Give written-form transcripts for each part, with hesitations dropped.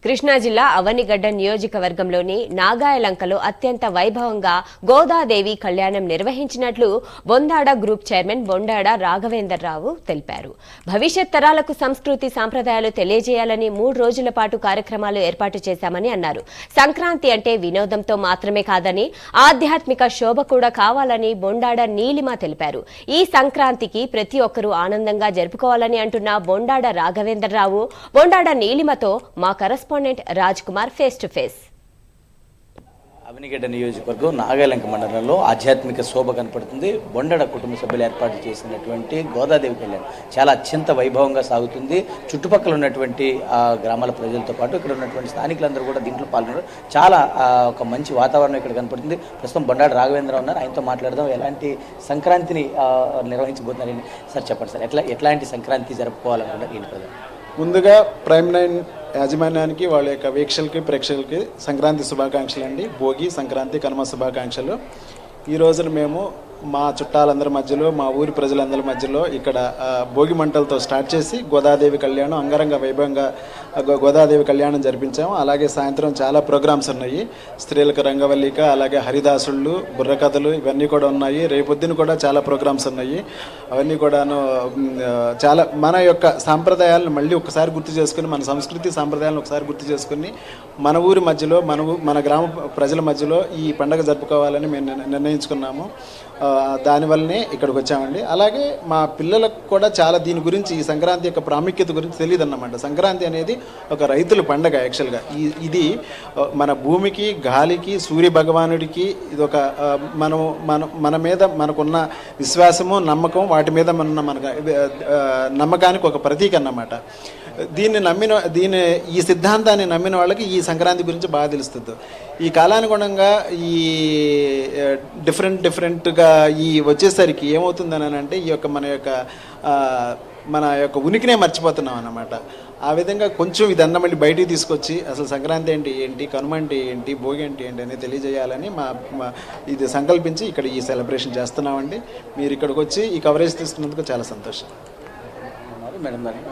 కృష్ణా జిల్లా అవనిగడ్డ నియోజకవర్గంలోని నాగాయలంకలో అత్యంత వైభవంగా గోదాదేవి కళ్యాణం నిర్వహించినట్లు బొందాడ గ్రూప్ చైర్మన్ బొండాడ రాఘవేంద్రరావు తెలిపారు. భవిష్యత్ తరాలకు సంస్కృతి సాంప్రదాయాలు తెలియజేయాలని 3 రోజుల పాటు కార్యక్రమాలు ఏర్పాటు చేశామని అన్నారు. సంక్రాంతి అంటే వినోదంతో మాత్రమే కాదని ఆధ్యాత్మిక శోభ కూడా కావాలని బొండాడ నీలిమ తెలిపారు. ఈ సంక్రాంతికి ప్రతి ఒక్కరూ ఆనందంగా జరుపుకోవాలని అంటున్న బొండాడ రాఘవేంద్రరావు, బొండాడ నీలిమతో మా correspondent Raj Kumar face to face. Avanigadda నియోజకవర్గం నాగాలంక మండలంలో ఆధ్యాత్మిక శోభ కనపడుతుంది. బొండడ కుటుంబ సభ్యులు ఏర్పాటు చేసినటువంటి గోదాదేవి కళ్యాణం చాలా అత్యంత వైభవంగా సాగుతుంది. చుట్టుపక్కల ఉన్నటువంటి గ్రామాల ప్రజలతో పాటు ఇక్కడ ఉన్నటువంటి స్థానికులందరూ కూడా దీంట్లో పాల్గొన్నారు. చాలా ఒక మంచి వాతావరణం ఇక్కడ కనపడుతుంది. ప్రస్తుతం బొండాడ రాఘవేంద్ర ఉన్నారు, ఆయనతో మాట్లాడదాం. ఎలాంటి సంక్రాంతిని నిర్వహించబోతున్నారని సార్ చెప్పండి సార్. ఎట్లాంటి సంక్రాంతి జరుపుకోవాలనుకుంటారు ఏంటి ప్రజలు? ముందుగా ప్రైమ్ 9 యాజమాన్యానికి, వాళ్ళ యొక్క వీక్షకులకి, ప్రేక్షకులకి సంక్రాంతి శుభాకాంక్షలు అండి. భోగి, సంక్రాంతి, కనుమ శుభాకాంక్షలు. ఈ రోజున మేము మా చుట్టాలందరి మధ్యలో, మా ఊరి ప్రజలందరి మధ్యలో ఇక్కడ భోగి మంటలతో స్టార్ట్ చేసి గోదాదేవి కళ్యాణం అంగరంగ వైభవంగా గోదాదేవి కళ్యాణం జరిపించాము. అలాగే సాయంత్రం చాలా ప్రోగ్రామ్స్ ఉన్నాయి. స్త్రీలకు రంగవల్లిక, అలాగే హరిదాసుళ్ళు, బుర్రకథలు ఇవన్నీ కూడా ఉన్నాయి. రేపొద్దున కూడా చాలా ప్రోగ్రామ్స్ ఉన్నాయి. అవన్నీ కూడాను చాలా మన యొక్క సాంప్రదాయాలను మళ్ళీ ఒకసారి గుర్తు చేసుకుని, మన సంస్కృతి సాంప్రదాయాలను ఒకసారి గుర్తు చేసుకుని మన ఊరి మధ్యలో, మన గ్రామ ప్రజల మధ్యలో ఈ పండుగ జరుపుకోవాలని మేము నిర్ణయించుకున్నాము. దానివల్లనే ఇక్కడికి వచ్చామండి. అలాగే మా పిల్లలకు కూడా చాలా దీని గురించి, ఈ సంక్రాంతి యొక్క ప్రాముఖ్యత గురించి తెలియదు అన్నమాట. సంక్రాంతి అనేది ఒక రైతుల పండగ. యాక్చువల్గా ఇది మన భూమికి, గాలికి, సూర్య భగవానుడికి ఇది ఒక మన మీద మనకున్న విశ్వాసము, నమ్మకం, వాటి మీద మన నమ్మకానికి ఒక ప్రతీక అన్నమాట. ఈ సిద్ధాంతాన్ని నమ్మిన వాళ్ళకి ఈ సంక్రాంతి గురించి బాగా తెలుస్తుంది. ఈ కాలానుగుణంగా ఈ డిఫరెంట్గా ఈ వచ్చేసరికి ఏమవుతుందని అంటే ఈ యొక్క మన యొక్క ఉనికినే మర్చిపోతున్నాం అన్నమాట. ఆ విధంగా కొంచెం ఇదన్నా మళ్ళీ బయటికి తీసుకొచ్చి అసలు సంక్రాంతి ఏంటి, కనుమ అంటే ఏంటి, భోగి అంటే ఏంటి అనేది తెలియజేయాలని ఇది సంకల్పించి ఇక్కడ ఈ సెలబ్రేషన్ చేస్తున్నామండి. మీరు ఇక్కడికి వచ్చి ఈ కవరేజ్ తీసుకున్నందుకు చాలా సంతోషం.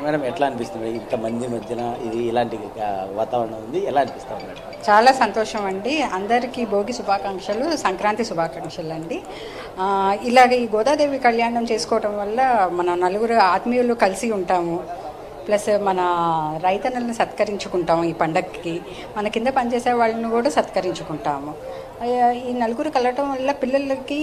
మేడం ఎట్లా అనిపిస్తుంది ఇంతమంది మధ్యన ఇలాంటి వాతావరణం ఉంది, ఎలా అనిపిస్తుంది మేడం? చాలా సంతోషం అండి. అందరికీ భోగి శుభాకాంక్షలు, సంక్రాంతి శుభాకాంక్షలు అండి. ఇలాగ ఈ గోదాదేవి కళ్యాణం చేసుకోవటం వల్ల మన నలుగురు ఆత్మీయులు కలిసి ఉంటాము. ప్లస్ మన రైతన్నలను సత్కరించుకుంటాము. ఈ పండగకి మన కింద పనిచేసే వాళ్ళని కూడా సత్కరించుకుంటాము. ఈ నలుగురు కలవటం వల్ల పిల్లలకి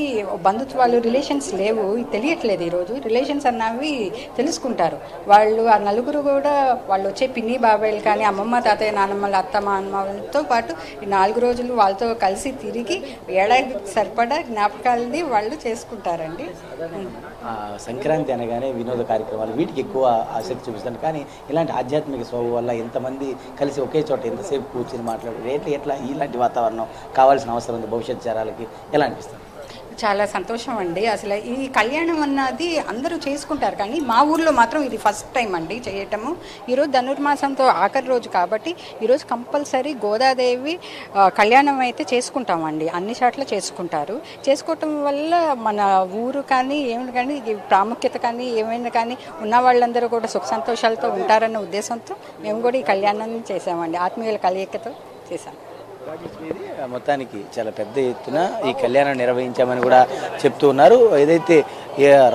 బంధుత్వాలు, రిలేషన్స్ లేవు, తెలియట్లేదు. ఈరోజు రిలేషన్స్ అన్నవి తెలుసుకుంటారు వాళ్ళు. ఆ నలుగురు కూడా వాళ్ళు వచ్చే పిన్ని బాబాయిలు కానీ, అమ్మమ్మ, తాతయ్య, నాన్నమ్మల, అత్తమ్మ, అమ్మతో పాటు ఈ 4 రోజులు వాళ్ళతో కలిసి తిరిగి ఏడాదికి సరిపడా జ్ఞాపకాలని వాళ్ళు చేసుకుంటారండి. సంక్రాంతి అనగానే వినోద కార్యక్రమాలు వీటికి ఎక్కువ ఆసక్తి చూపిస్తాను. కానీ ఇలాంటి ఆధ్యాత్మిక శోభ వల్ల ఎంతమంది కలిసి ఒకే చోట ఎంతసేపు కూర్చొని మాట్లాడారు, ఎట్లా ఇలాంటి వాతావరణం కావాల్సిన అవసరం ఉంది భవిష్యత్ తరాలకి, ఎలా అనిపిస్తుంది? చాలా సంతోషం అండి. అసలు ఈ కళ్యాణం అన్నది అందరూ చేసుకుంటారు, కానీ మా ఊర్లో మాత్రం ఇది ఫస్ట్ టైం అండి చేయటము. ఈరోజు ధనుర్మాసంతో ఆఖరి రోజు కాబట్టి ఈరోజు కంపల్సరీ గోదాదేవి కళ్యాణం అయితే చేసుకుంటామండి. అన్ని చోట్ల చేసుకుంటారు. చేసుకోవటం వల్ల మన ఊరు కానీ ఏమైనా కానీ ప్రాముఖ్యత కానీ ఏమైనా కానీ ఉన్న వాళ్ళందరూ కూడా సుఖ సంతోషాలతో ఉంటారన్న ఉద్దేశంతో మేము కూడా ఈ కళ్యాణాన్ని చేసామండి. ఆత్మీయుల కలయికతో చేశాం. మొత్తానికి చాలా పెద్ద ఎత్తున ఈ కళ్యాణం నిర్వహించామని కూడా చెప్తూ ఉన్నారు. ఏదైతే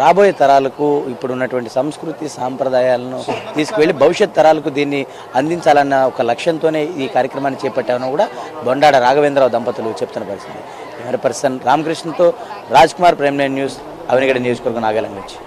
రాబోయే తరాలకు ఇప్పుడు ఉన్నటువంటి సంస్కృతి సాంప్రదాయాలను తీసుకువెళ్ళి భవిష్యత్ తరాలకు దీన్ని అందించాలన్న ఒక లక్ష్యంతోనే ఈ కార్యక్రమాన్ని చేపట్టామని కూడా బొండాడ రాఘవేంద్రరావు దంపతులు చెప్తున్న పరిస్థితి. కెమెరా పర్సన్ రామకృష్ణతో రాజ్ కుమార్, ప్రైమ్ 9 న్యూస్, అవనిగడ్డ నియోజకవర్గం, నాగాలంక నుంచి.